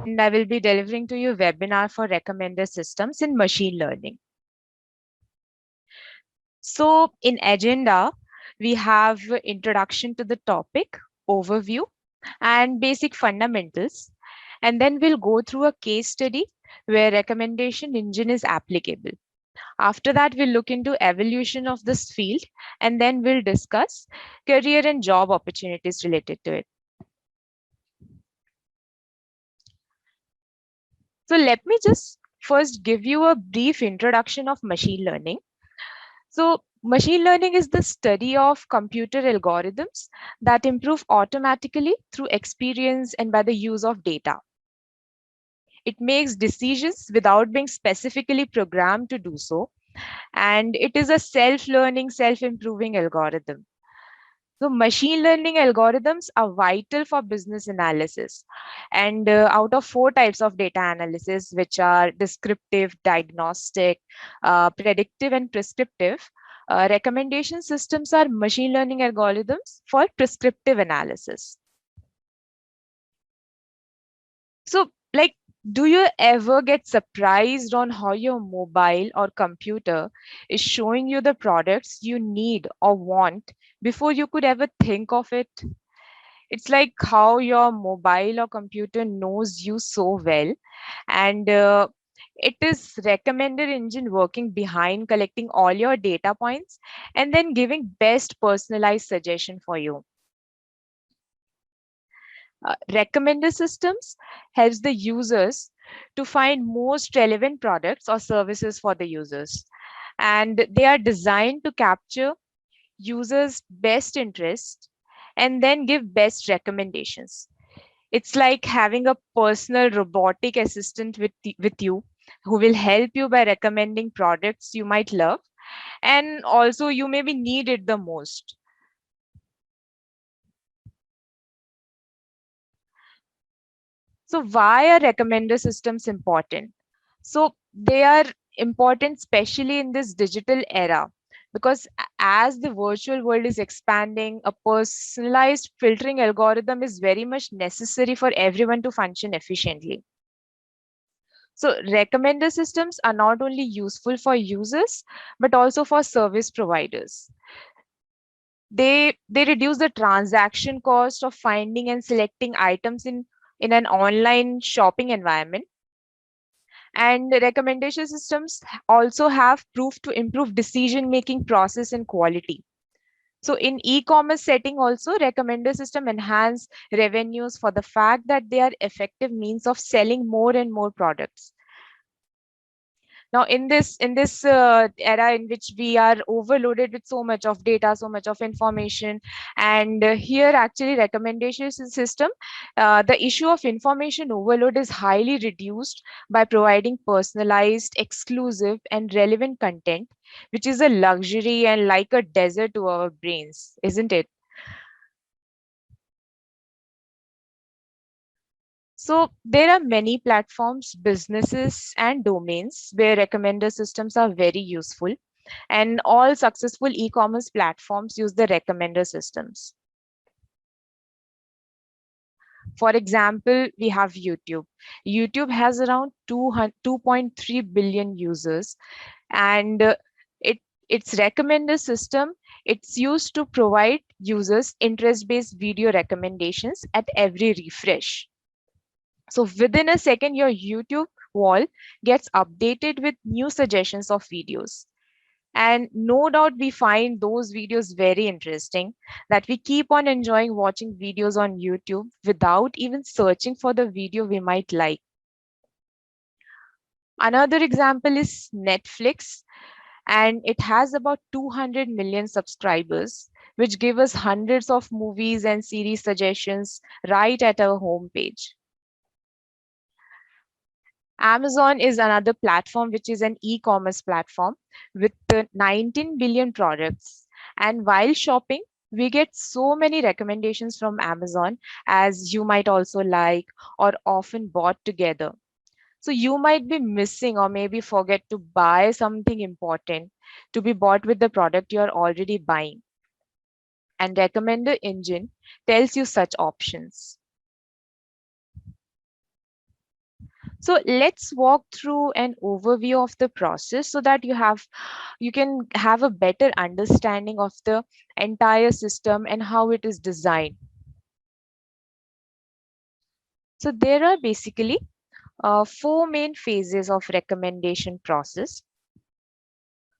and I will be delivering to you a webinar for recommender systems in machine learning. So in agenda, we have introduction to the topic, overview, and basic fundamentals. And then we'll go through a case study where recommendation engine is applicable. After that, we'll look into evolution of this field, and then we'll discuss career and job opportunities related to it. So let me just first give you a brief introduction of machine learning. So machine learning is the study of computer algorithms that improve automatically through experience and by the use of data. It makes decisions without being specifically programmed to do so, and it is a self-learning, self-improving algorithm. So machine learning algorithms are vital for business analysis. And out of four types of data analysis, which are descriptive, diagnostic, predictive, and prescriptive, recommendation systems are machine learning algorithms for prescriptive analysis. So, like, do you ever get surprised on how your mobile or computer is showing you the products you need or want before you could ever think of it? It's like how your mobile or computer knows you so well, and it is recommender engine working behind collecting all your data points and then giving best personalized suggestion for you. Recommender systems helps the users to find most relevant products or services for the users, and they are designed to capture users best interest and then give best recommendations. It's like having a personal robotic assistant with you who will help you by recommending products you might love and also you maybe need it the most. So why are recommender systems important? So they are important, especially in this digital era, because as the virtual world is expanding, a personalized filtering algorithm is very much necessary for everyone to function efficiently. So recommender systems are not only useful for users, but also for service providers. They reduce the transaction cost of finding and selecting items in an online shopping environment. And the recommendation systems also have proved to improve decision making process and quality. So in e-commerce setting also, recommender system enhance revenues for the fact that they are effective means of selling more and more products. Now in this era in which we are overloaded with so much of data, so much of information, and here actually recommendation system, the issue of information overload is highly reduced by providing personalized, exclusive, and relevant content, which is a luxury and like a desert to our brains, isn't it? So there are many platforms, businesses, and domains where recommender systems are very useful, and all successful e-commerce platforms use the recommender systems. For example, we have YouTube. YouTube has around 2.3 billion users, and it its recommender system, it's used to provide users interest-based video recommendations at every refresh. So within a second, your YouTube wall gets updated with new suggestions of videos. And no doubt we find those videos very interesting, that we keep on enjoying watching videos on YouTube without even searching for the video we might like. Another example is Netflix, and it has about 200 million subscribers, which give us hundreds of movies and series suggestions right at our homepage. Amazon is another platform, which is an e-commerce platform with 19 billion products. And while shopping, we get so many recommendations from Amazon, as you might also like or often bought together. So you might be missing or maybe forget to buy something important to be bought with the product you're already buying. And recommender engine tells you such options. So let's walk through an overview of the process so that you can have a better understanding of the entire system and how it is designed. So there are basically four main phases of recommendation process.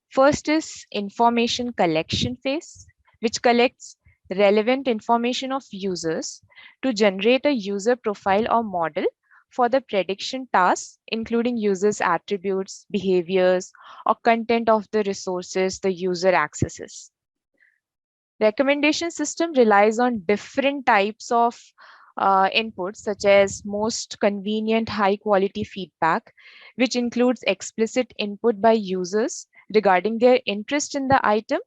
First is information collection phase, which collects relevant information of users to generate a user profile or model for the prediction tasks, including users' attributes, behaviors, or content of the resources the user accesses. Recommendation system relies on different types of inputs, such as most convenient high quality feedback, which includes explicit input by users regarding their interest in the item,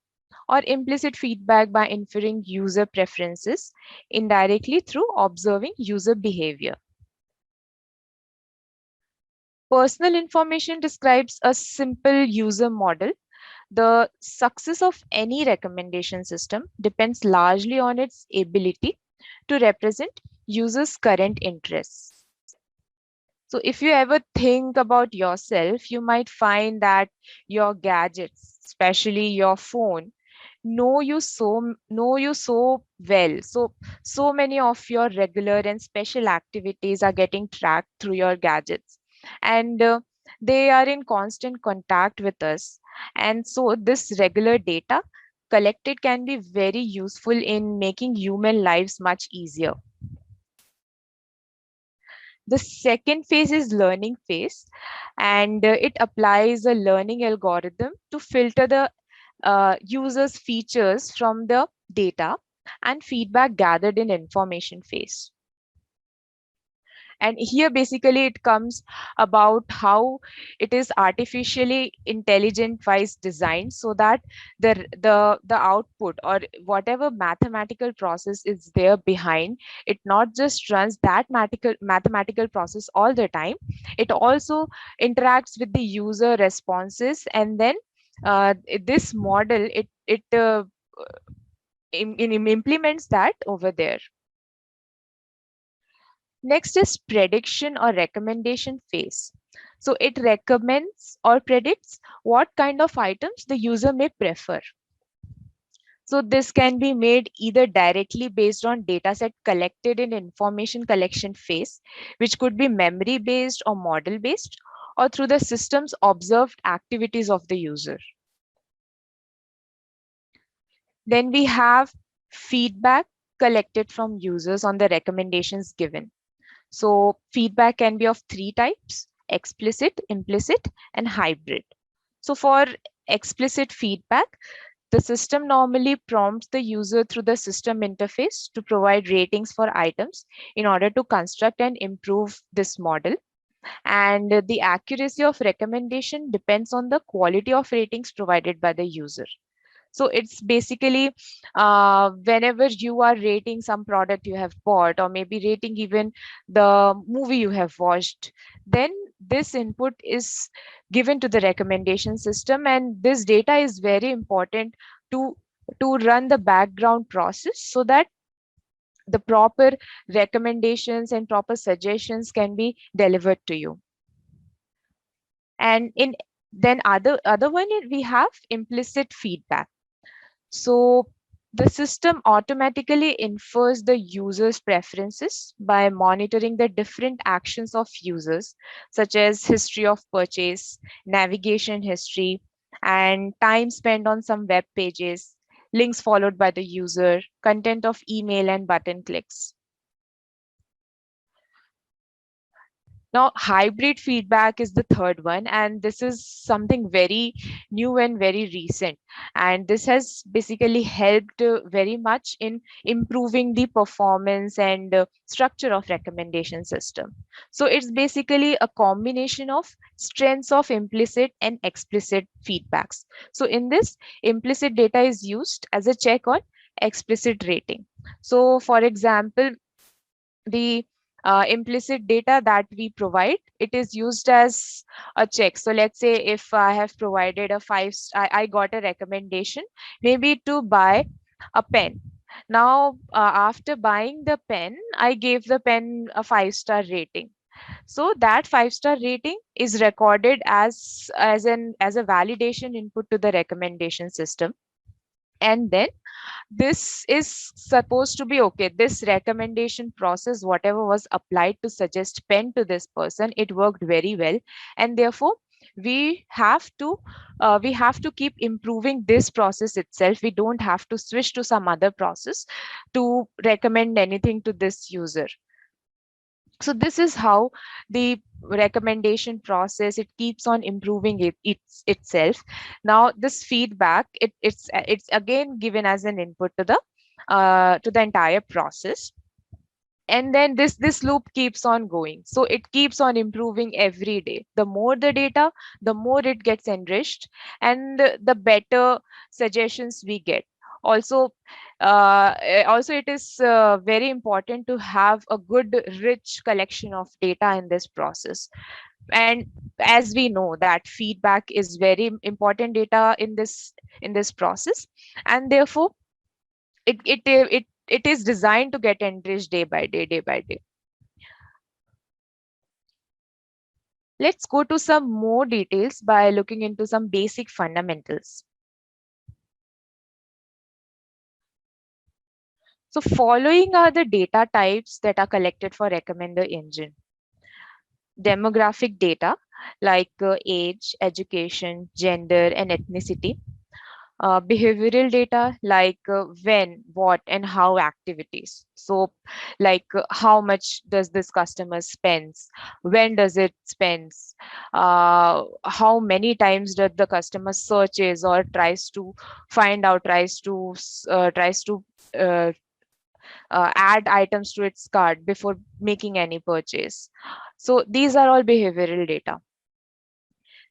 or implicit feedback by inferring user preferences indirectly through observing user behavior. Personal information describes a simple user model. The success of any recommendation system depends largely on its ability to represent users' current interests. So if you ever think about yourself, you might find that your gadgets, especially your phone, know you so well. So many of your regular and special activities are getting tracked through your gadgets, and they are in constant contact with us. And so this regular data collected can be very useful in making human lives much easier. The second phase is learning phase, and it applies a learning algorithm to filter the users' features from the data and feedback gathered in information phase. And here basically it comes about how it is artificially intelligent wise designed, so that the output or whatever mathematical process is there behind it not just runs that mathematical process all the time. It also interacts with the user responses, and then this model it implements that over there. Next is prediction or recommendation phase. So it recommends or predicts what kind of items the user may prefer. So this can be made either directly based on dataset collected in information collection phase, which could be memory based or model based, or through the system's observed activities of the user. Then we have feedback collected from users on the recommendations given. So feedback can be of three types: explicit, implicit, and hybrid. So for explicit feedback, the system normally prompts the user through the system interface to provide ratings for items in order to construct and improve this model. And the accuracy of recommendation depends on the quality of ratings provided by the user. So it's basically whenever you are rating some product you have bought, or maybe rating even the movie you have watched, then this input is given to the recommendation system, and this data is very important to run the background process so that the proper recommendations and proper suggestions can be delivered to you. And in then other one we have implicit feedback. So the system automatically infers the user's preferences by monitoring the different actions of users, such as history of purchase, navigation history, and time spent on some web pages, links followed by the user, content of email and button clicks. Now, hybrid feedback is the third one, and this is something very new and very recent. And this has basically helped very much in improving the performance and structure of recommendation system. So it's basically a combination of strengths of implicit and explicit feedbacks. So in this, implicit data is used as a check on explicit rating. So for example, the implicit data that we provide, it is used as a check. So let's say if I have provided a I got a recommendation maybe to buy a pen. Now after buying the pen, I gave the pen a 5-star rating. So that 5-star rating is recorded as a validation input to the recommendation system. And then this is supposed to be okay. This recommendation process, whatever was applied to suggest pen to this person, it worked very well. And therefore, we have to we have to keep improving this process itself. We don't have to switch to some other process to recommend anything to this user. So this is how the recommendation process, it keeps on improving itself. Now this feedback, it's again given as an input to the entire process. And then this loop keeps on going, so it keeps on improving every day. The more the data, the more it gets enriched, and the better suggestions we get. Also, also it is very important to have a good rich collection of data in this process. And as we know that feedback is very important data in this process, and therefore it is designed to get enriched day by day, day by day. Let's go to some more details by looking into some basic fundamentals. So following are the data types that are collected for recommender engine. Demographic data like age, education, gender, and ethnicity. Behavioral data like when, what, and how activities. So like how much does this customer spends, when does it spends, how many times does the customer searches or tries to find out, tries to uh, add items to its cart before making any purchase. So these are all behavioral data.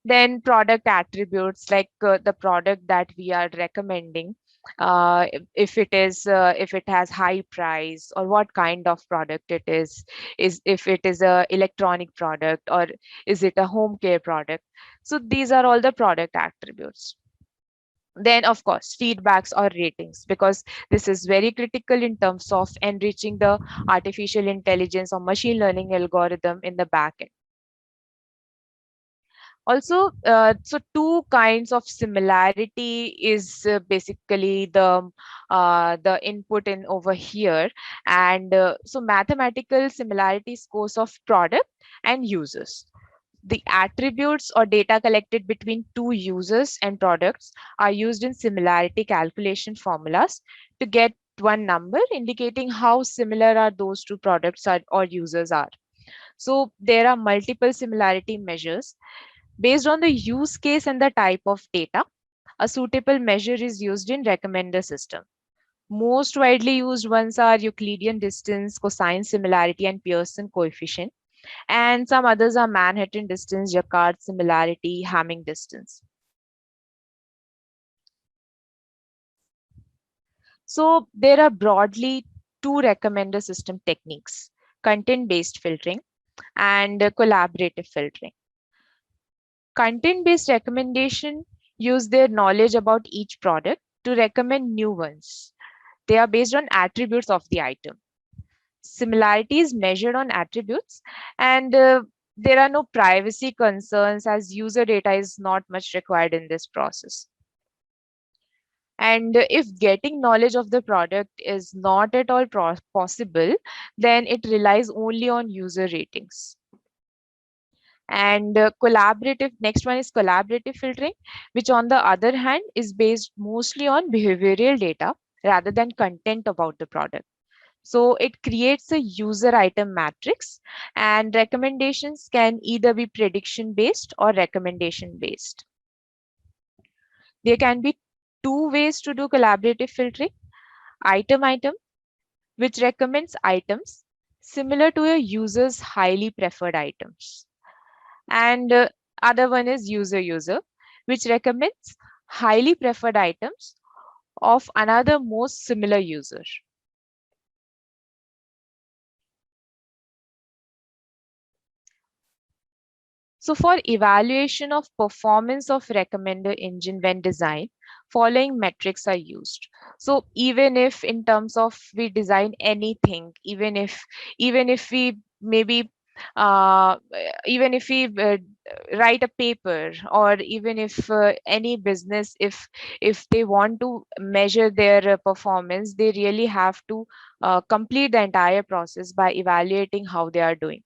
Then product attributes like the product that we are recommending, if if it has high price, or what kind of product it is if it is a electronic product, or is it a home care product. So these are all the product attributes. Then of course feedbacks or ratings, because this is very critical in terms of enriching the artificial intelligence or machine learning algorithm in the back end. Also, so two kinds of similarity is basically the input in over here. And so mathematical similarity scores of product and users. The attributes or data collected between two users and products are used in similarity calculation formulas to get one number indicating how similar are those two products or users are. So there are multiple similarity measures. Based on the use case and the type of data, a suitable measure is used in recommender system. Most widely used ones are Euclidean distance, cosine similarity, and Pearson coefficient. And some others are Manhattan distance, Jaccard similarity, Hamming distance. So there are broadly two recommender system techniques: content-based filtering and collaborative filtering. Content-based recommendation use their knowledge about each product to recommend new ones. They are based on attributes of the item. Similarity is measured on attributes, and there are no privacy concerns as user data is not much required in this process. And if getting knowledge of the product is not at all possible, then it relies only on user ratings. And collaborative, next one is collaborative filtering, which on the other hand is based mostly on behavioral data rather than content about the product. So it creates a user item matrix, and recommendations can either be prediction based or recommendation based. There can be two ways to do collaborative filtering: item, which recommends items similar to a user's highly preferred items. And other one is user, which recommends highly preferred items of another most similar user. So for evaluation of performance of recommender engine when designed, following metrics are used. So even if in terms of we design anything, even if we maybe Even if we write a paper, or even if any business, if they want to measure their performance, they really have to complete the entire process by evaluating how they are doing.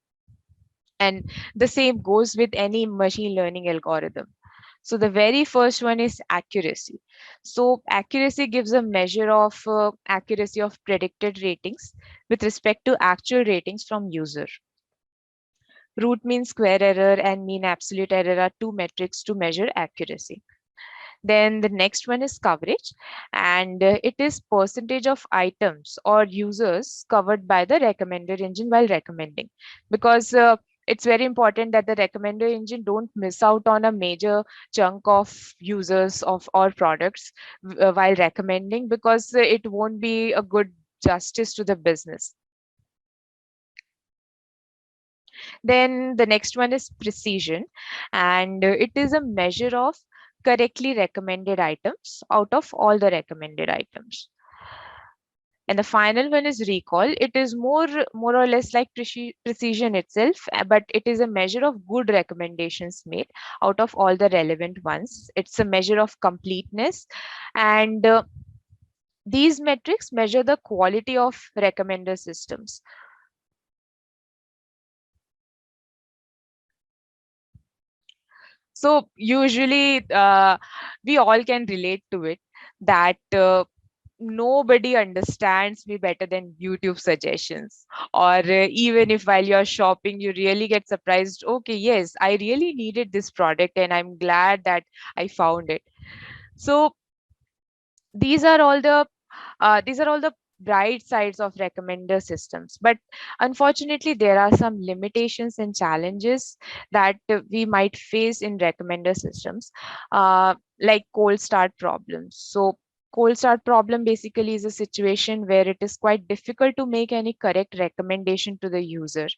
And the same goes with any machine learning algorithm. So the very first one is accuracy. So accuracy gives a measure of accuracy of predicted ratings with respect to actual ratings from user. Root mean square error and mean absolute error are two metrics to measure accuracy. Then the next one is coverage, and it is percentage of items or users covered by the recommender engine while recommending. Because it's very important that the recommender engine don't miss out on a major chunk of users of or products while recommending, because it won't be a good justice to the business. Then the next one is precision, and it is a measure of correctly recommended items out of all the recommended items. And the final one is recall. It is more or less like precision itself, but it is a measure of good recommendations made out of all the relevant ones. It's a measure of completeness, and these metrics measure the quality of recommender systems. So usually we all can relate to it, that nobody understands me better than YouTube suggestions. Or even if while you're shopping, you really get surprised. Okay, yes, I really needed this product and I'm glad that I found it. So these are all the bright sides of recommender systems, but unfortunately there are some limitations and challenges that we might face in recommender systems, like cold start problems. So cold start problem basically is a situation where it is quite difficult to make any correct recommendation to the user,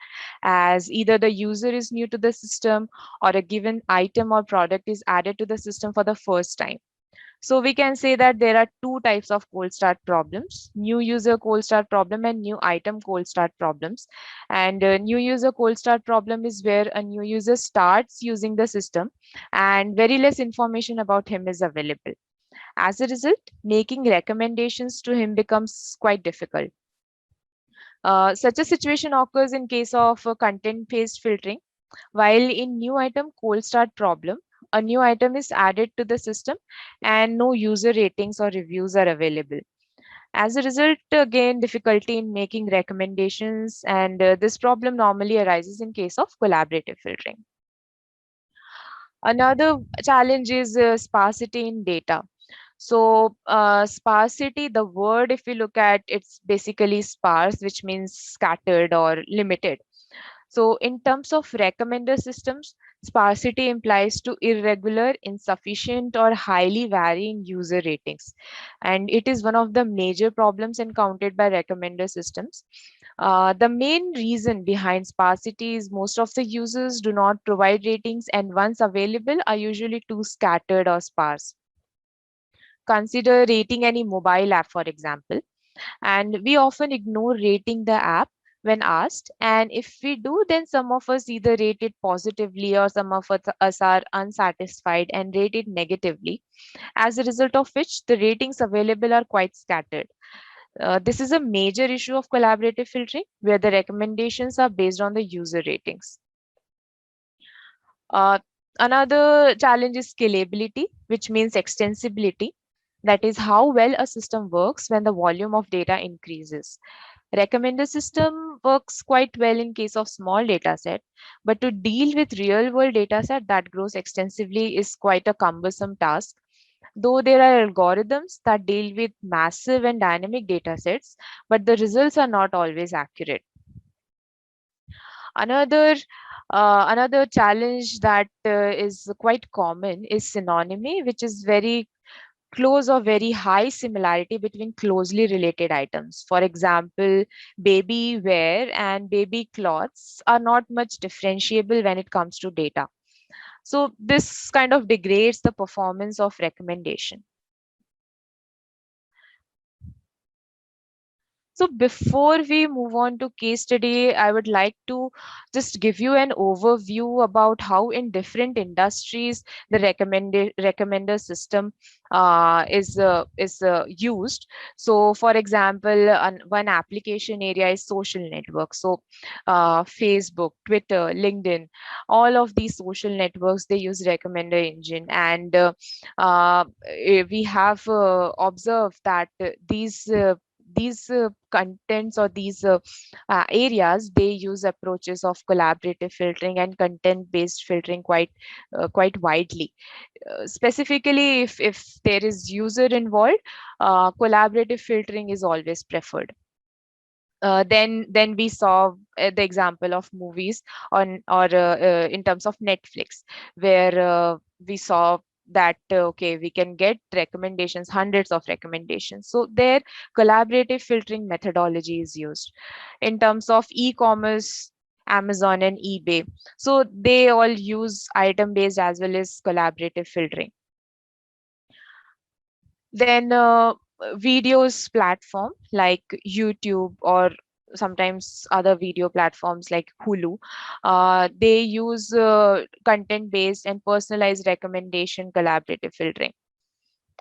as either the user is new to the system, or a given item or product is added to the system for the first time. So we can say that there are two types of cold start problems: new user cold start problem and new item cold start problems. And new user cold start problem is where a new user starts using the system and very less information about him is available. As a result, making recommendations to him becomes quite difficult. Such a situation occurs in case of content-based filtering, while in new item cold start problem, a new item is added to the system and no user ratings or reviews are available. As a result, again, difficulty in making recommendations, and this problem normally arises in case of collaborative filtering. Another challenge is sparsity in data. So sparsity, the word, if we look at, it's basically sparse, which means scattered or limited. So in terms of recommender systems, sparsity implies to irregular, insufficient, or highly varying user ratings. And it is one of the major problems encountered by recommender systems. The main reason behind sparsity is most of the users do not provide ratings, and once available are usually too scattered or sparse. Consider rating any mobile app, for example, and we often ignore rating the app when asked. And if we do, then some of us either rate it positively, or some of us are unsatisfied and rate it negatively, as a result of which the ratings available are quite scattered. This is a major issue of collaborative filtering, where the recommendations are based on the user ratings. Uh, Another challenge is scalability, which means extensibility. That is how well a system works when the volume of data increases. Recommender system works quite well in case of small data set, but to deal with real world data set that grows extensively is quite a cumbersome task. Though there are algorithms that deal with massive and dynamic data sets, but the results are not always accurate. Another another challenge that is quite common is synonymy, which is very close or very high similarity between closely related items. For example, baby wear and baby clothes are not much differentiable when it comes to data. So this kind of degrades the performance of recommendation. So before we move on to case study, I would like to just give you an overview about how in different industries the recommender system is used. So, for example, one application area is social network. So, Facebook, Twitter, LinkedIn, all of these social networks they use recommender engine, and we have observed that these contents or these areas they use approaches of collaborative filtering and content based filtering quite widely. Specifically, if there is user involved, collaborative filtering is always preferred. Then we saw the example of movies on or in terms of Netflix, where we saw that okay, we can get recommendations, hundreds of recommendations. So there collaborative filtering methodology is used. In terms of e-commerce, Amazon and eBay, so they all use item based as well as collaborative filtering. Then videos platform like YouTube or sometimes other video platforms like Hulu, they use content based and personalized recommendation collaborative filtering.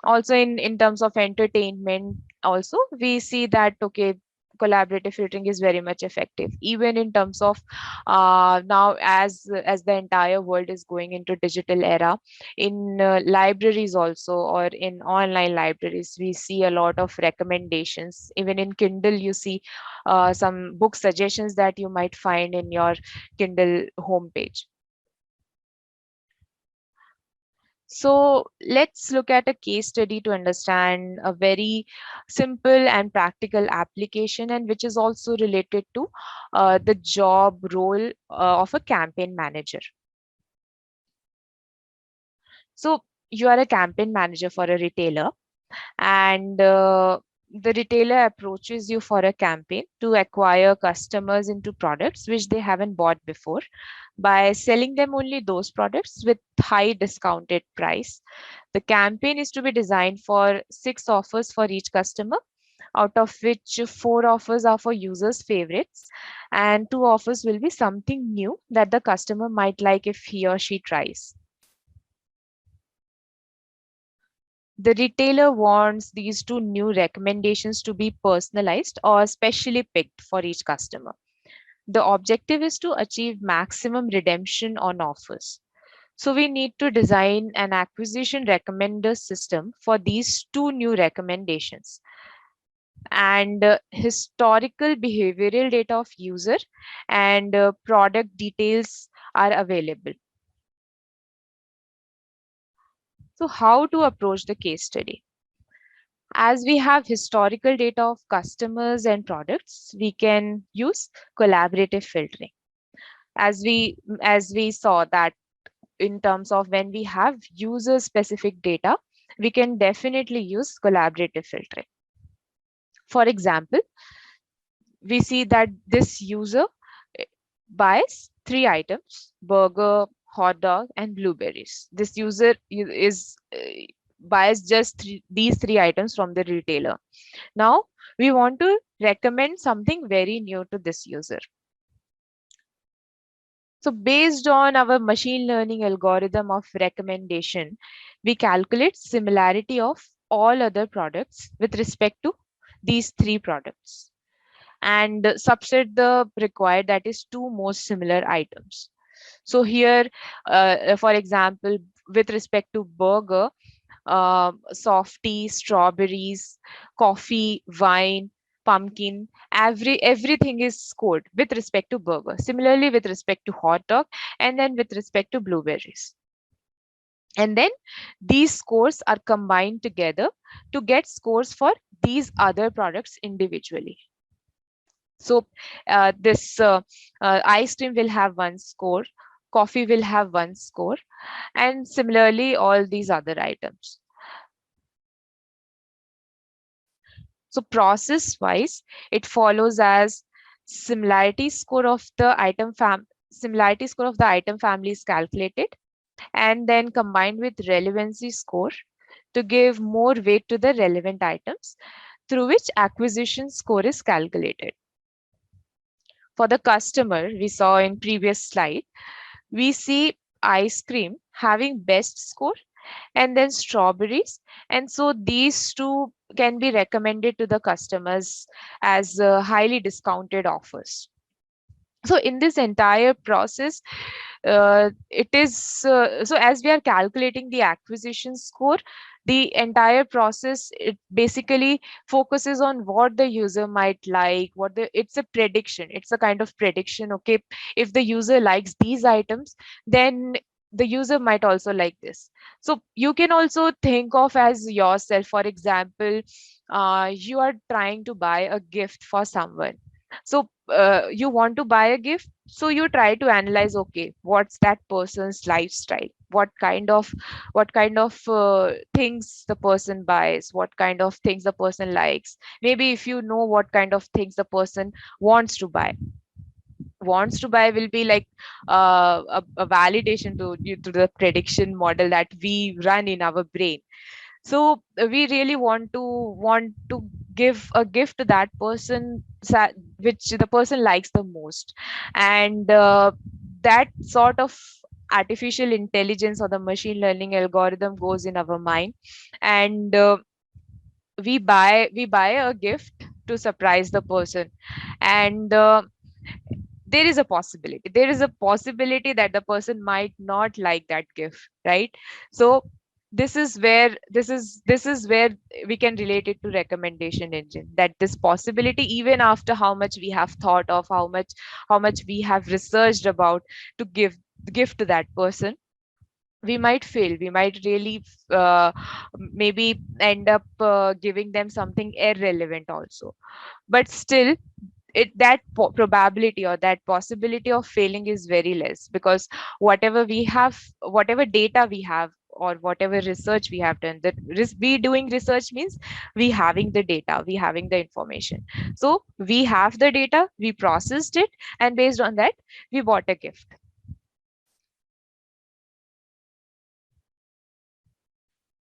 Also in terms of entertainment also we see that okay, collaborative filtering is very much effective even in terms of now as the entire world is going into digital era. In libraries also or in online libraries we see a lot of recommendations. Even in Kindle you see some book suggestions that you might find in your Kindle homepage. So let's look at a case study to understand a very simple and practical application, and which is also related to the job role of a campaign manager. So you are a campaign manager for a retailer, and the retailer approaches you for a campaign to acquire customers into products which they haven't bought before by selling them only those products with high discounted price. The campaign is to be designed for 6 offers for each customer, out of which 4 offers are for users favorites and 2 offers will be something new that the customer might like if he or she tries. The retailer wants these 2 new recommendations to be personalized or specially picked for each customer. The objective is to achieve maximum redemption on offers. So we need to design an acquisition recommender system for these 2 new recommendations. And historical behavioral data of user and product details are available. So how to approach the case study? As we have historical data of customers and products, we can use collaborative filtering. As we saw that in terms of when we have user specific data, we can definitely use collaborative filtering. For example, we see that this user eh, buys 3 items: burger, hot dog, and blueberries. This user buys just these 3 items from the retailer. Now we want to recommend something very new to this user. So based on our machine learning algorithm of recommendation, we calculate similarity of all other products with respect to these 3 products and subset the required, that is 2 most similar items. So here, for example, with respect to burger, softy, strawberries, coffee, wine, pumpkin, everything is scored with respect to burger. Similarly, with respect to hot dog, and then with respect to blueberries. And then these scores are combined together to get scores for these other products individually. So this ice cream will have 1 score, coffee will have 1 score, and similarly all these other items. So process wise, it follows as similarity score of the item family is calculated and then combined with relevancy score to give more weight to the relevant items. through which acquisition score is calculated. For the customer, we saw in previous slide, we see ice cream having best score and then strawberries. And so these two can be recommended to the customers as highly discounted offers. So in this entire process, it is so as we are calculating the acquisition score, the entire process, it basically focuses on what the user might like, it's a prediction, it's a kind of prediction. Okay, if the user likes these items, then the user might also like this. So you can also think of as yourself, for example, you are trying to buy a gift for someone. So you want to buy a gift, so you try to analyze, okay, what's that person's lifestyle, what kind of things the person buys, what kind of things the person likes. Maybe if you know what kind of things the person wants to buy, will be like a validation to the prediction model that we run in our brain. So we really want to give a gift to that person, which the person likes the most. And that sort of artificial intelligence or the machine learning algorithm goes in our mind, and we buy a gift to surprise the person. And there is a possibility that the person might not like that gift, right? So this is where we can relate it to recommendation engine, that this possibility, even after how much we have thought of, how much we have researched about to give to that person, we might fail. We might really maybe end up giving them something irrelevant also. But still, probability or that possibility of failing is very less, because whatever data we have, or whatever research we have done, we doing research means we having the data, we having the information. So we have the data, we processed it, and based on that, we bought a gift.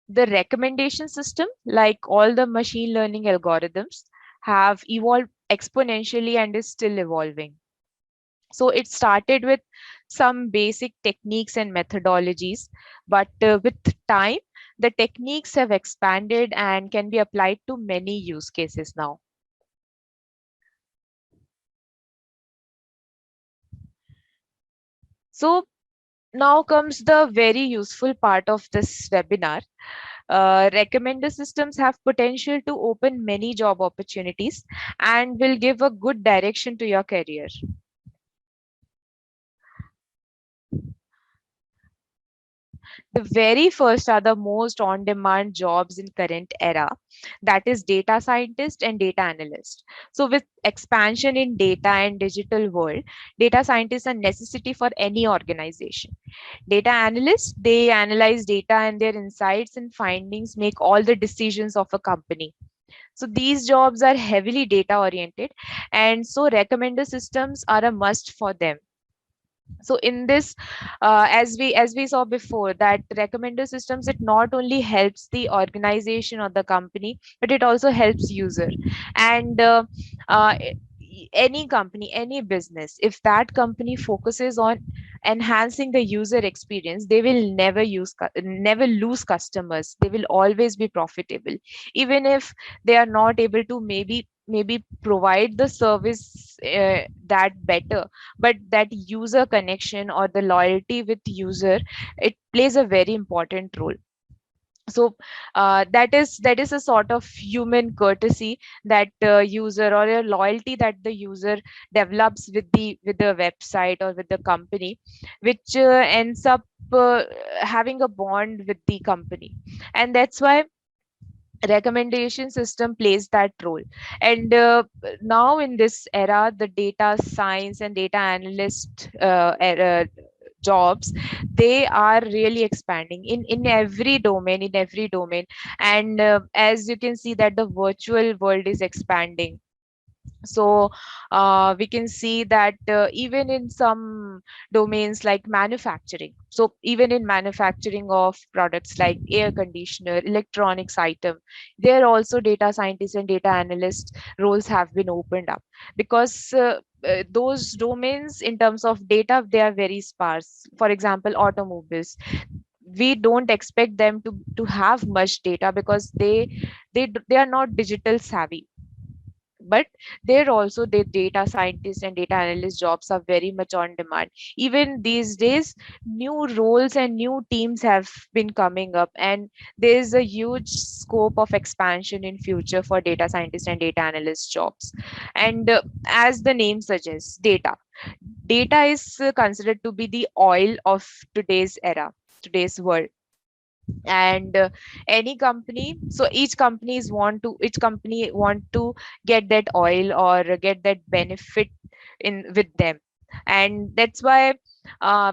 The recommendation system, like all the machine learning algorithms, have evolved exponentially and is still evolving. So it started with some basic techniques and methodologies, but with time, the techniques have expanded and can be applied to many use cases now. So now comes the very useful part of this webinar. Recommender systems have potential to open many job opportunities and will give a good direction to your career. The very first are the most on-demand jobs in current era, that is data scientist and data analyst. So with expansion in data and digital world, data scientists are necessity for any organization. Data analysts, they analyze data, and their insights and findings make all the decisions of a company. So these jobs are heavily data oriented, and so recommender systems are a must for them. So in this, as we saw before, that recommender systems, it not only helps the organization or the company, but it also helps user. And uh, any company, any business, if that company focuses on enhancing the user experience, they will never lose customers, they will always be profitable, even if they are not able to maybe provide the service that better. But that user connection or the loyalty with user, it plays a very important role. So that is a sort of human courtesy that user, or a loyalty that the user develops with the website or with the company, which ends up having a bond with the company. And that's why recommendation system plays that role. And now in this era, the data science and data analyst jobs, they are really expanding in every domain. And as you can see that the virtual world is expanding, So we can see that even in some domains like manufacturing, so even in manufacturing of products like air conditioner, electronics item, there also data scientists and data analyst roles have been opened up, because those domains in terms of data, they are very sparse. For example, automobiles, we don't expect them to have much data, because they are not digital savvy. But there also the data scientists and data analyst jobs are very much on demand. Even these days, new roles and new teams have been coming up, and there is a huge scope of expansion in future for data scientists and data analyst jobs. And as the name suggests, data is considered to be the oil of today's era, today's world. And any company, so each company want to get that oil or get that benefit in with them. And that's why uh,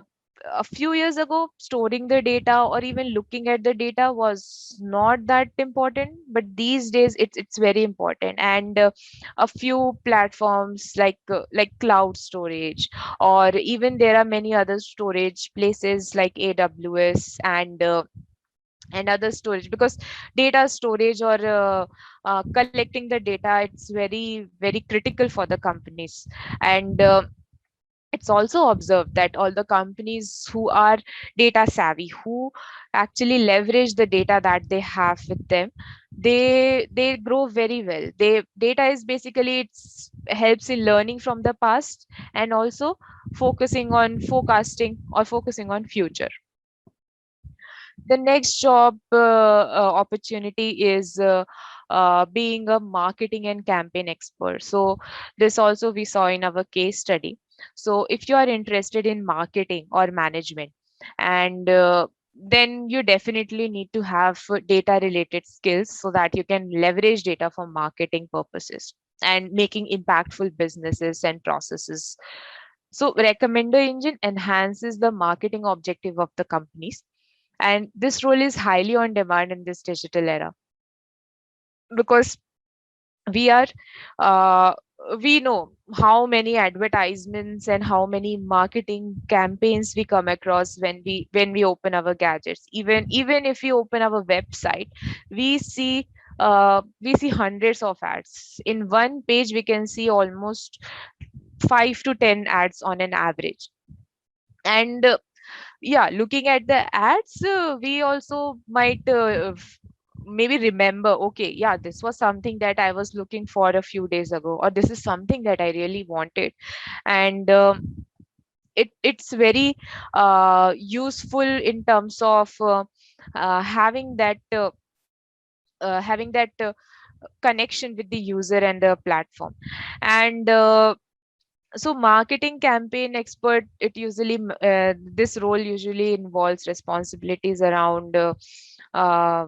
a few years ago, storing the data or even looking at the data was not that important, but these days it's very important. And a few platforms like cloud storage, or even there are many other storage places like AWS and other storage, because data storage or collecting the data, it's very critical for the companies. And it's also observed that all the companies who are data savvy, who actually leverage the data that they have with them, they grow very well. They data is basically, it's helps in learning from the past, and also focusing on forecasting or focusing on future. The next job opportunity is being a marketing and campaign expert. So this also we saw in our case study. So if you are interested in marketing or management, and then you definitely need to have data related skills, so that you can leverage data for marketing purposes and making impactful businesses and processes. So recommender engine enhances the marketing objective of the companies, and this role is highly on demand in this digital era, because we are uh, we know how many advertisements and how many marketing campaigns we come across when we open our gadgets. Even if we open our website, we see hundreds of ads in one page. We can see almost 5 to 10 ads on an average. And yeah, looking at the ads, we also might maybe remember, okay, yeah, this was something that I was looking for a few days ago, or this is something that I really wanted. And it's very useful in terms of having that connection with the user and the platform. And so marketing campaign expert, this role usually involves responsibilities uh,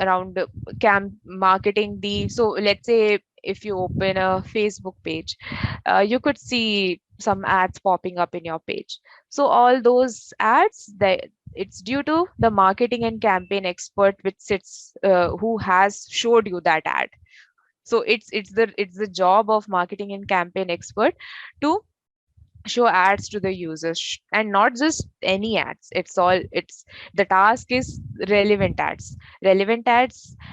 around camp marketing the so let's say if you open a Facebook page, you could see some ads popping up in your page. So all those ads, it's due to the marketing and campaign expert which sits who has showed you that ad. So it's the job of marketing and campaign expert to show ads to the users, and not just any ads. It's the task is relevant ads,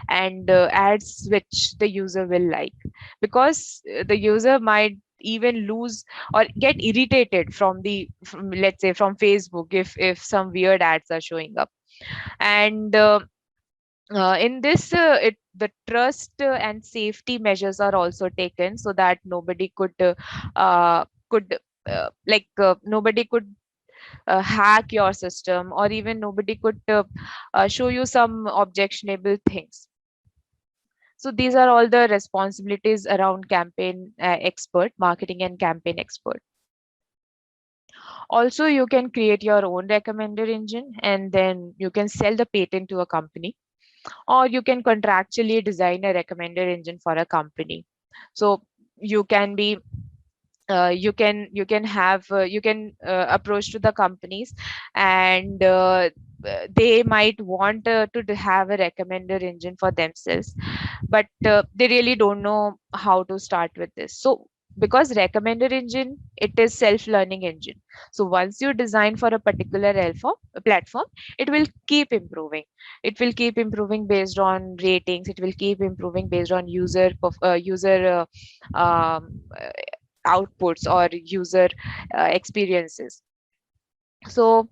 and ads which the user will like, because the user might even lose or get irritated from let's say from Facebook, if some weird ads are showing up. And in this the trust and safety measures are also taken, so that nobody could nobody could hack your system, or even nobody could show you some objectionable things. So these are all the responsibilities around campaign expert, marketing and campaign expert. Also, you can create your own recommender engine, and then you can sell the patent to a company, or you can contractually design a recommender engine for a company. So you can be you can approach to the companies, and they might want to have a recommender engine for themselves, but they really don't know how to start with this. So because recommender engine, it is self-learning engine. So once you design for a particular platform, it will keep improving. It will keep improving based on ratings. It will keep improving based on user uh, outputs or user experiences. So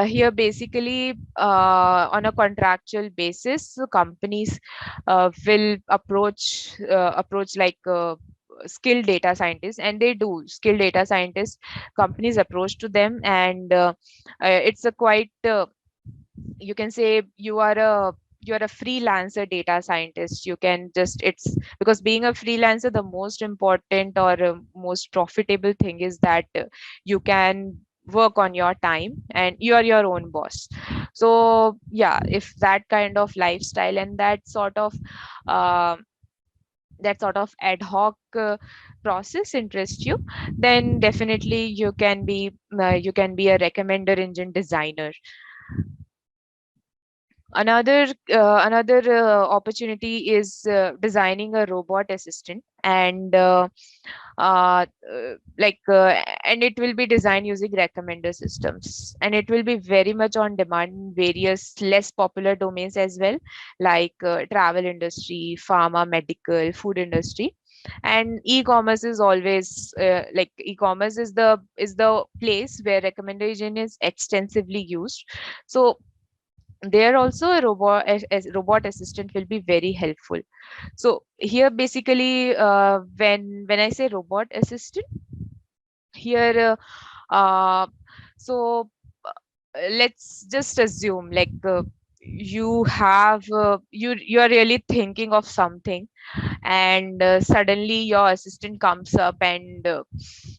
here basically, on a contractual basis, the companies will approach like skilled data scientists, and they do skilled data scientists. Companies approach to them, and it's a quite you can say you are a freelancer data scientist. You can just, it's because being a freelancer, the most important or most profitable thing is that you can work on your time and you are your own boss. So yeah, if that kind of lifestyle and uh, that sort of ad hoc process interests you, then definitely you can be a recommender engine designer. Another opportunity is designing a robot assistant, and like and it will be designed using recommender systems, and it will be very much on demand in various less popular domains as well, like travel industry, pharma, medical, food industry. And e-commerce is always like e-commerce is the place where recommender engine is extensively used. So there also a robot assistant will be very helpful. So here basically, when I say robot assistant here, uh, so let's just assume like you are really thinking of something, and suddenly your assistant comes up and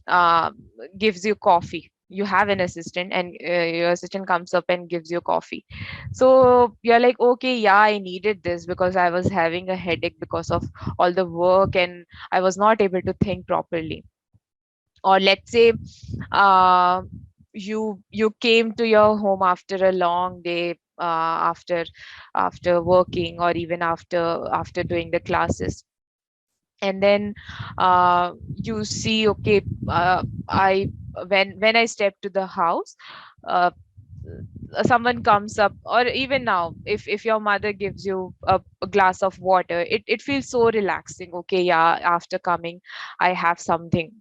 uh, gives you coffee. You have an assistant, and your assistant comes up and gives you coffee. So you're like, okay, yeah, I needed this because I was having a headache because of all the work, and I was not able to think properly. Or let's say uh, you came to your home after a long day, after working, or even after doing the classes. And then you see, okay, I when I step to the house, uh, someone comes up, or even now, if your mother gives you a glass of water, it feels so relaxing. Okay, yeah, after coming, I have something.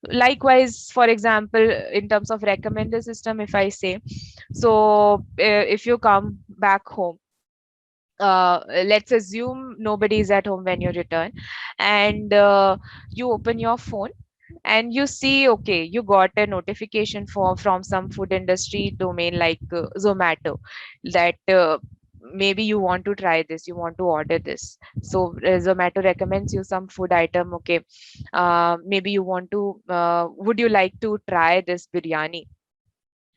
Likewise, for example, in terms of recommender system, if I say, so if you come back home, let's assume nobody is at home when you return, and you open your phone, and you see, okay, you got a notification from some food industry domain like Zomato, that maybe you want to try this, you want to order this. So Zomato recommends you some food item. Okay, maybe you want to would you like to try this biryani?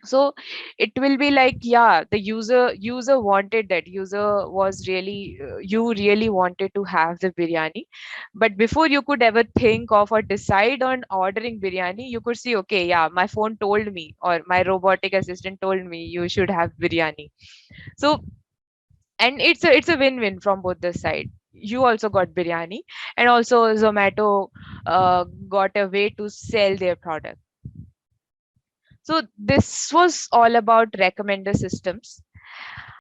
So it will be like, yeah, the user wanted that, user was really you really wanted to have the biryani. But before you could ever think of or decide on ordering biryani, you could see, okay, yeah, my phone told me, or my robotic assistant told me you should have biryani. So, and it's a win-win from both the side. You also got biryani, and also Zomato got a way to sell their product. So this was all about recommender systems.